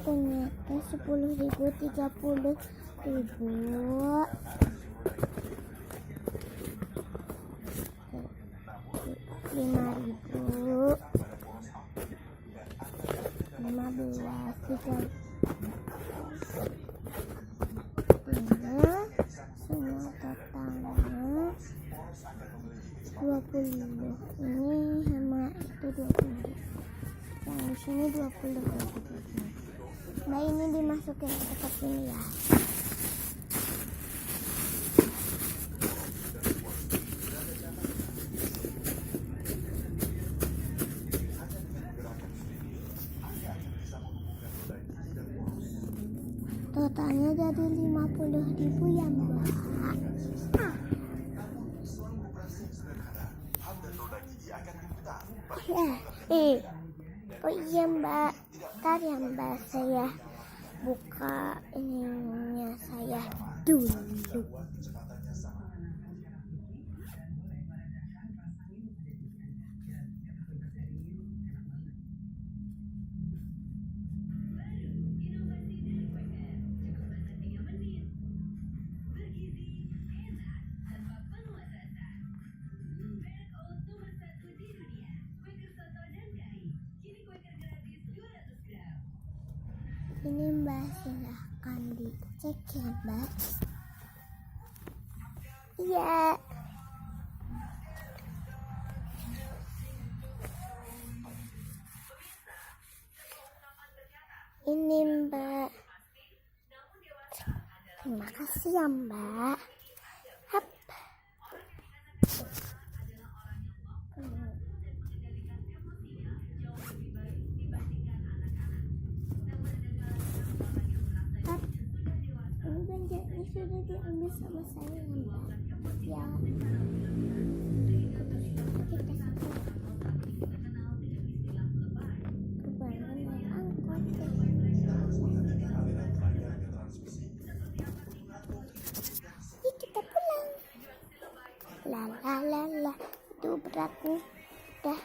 ternyata 10.000, 30.000, 5.000, 15, 3, semua totalnya 20. Ini sama itu 20. Yang di sini 20. Nah, ini dimasukin ke kotak ini ya. Totalnya jadi 50.000 ya, Mbak. Oh iya, Mbak. Ntar ya, Mbak, saya buka ininya saya dulu. Ini, Mbak, silahkan dicek ya, Mbak. Iya. Ini, Mbak. Terima kasih ya, Mbak. Hap. Ini belanjanya sudah diambil sama saya ya, Mbak. Ya. Kita kebanyakan naik angkot deh. Yuk kita pulang. La. Itu beratnya. Dah.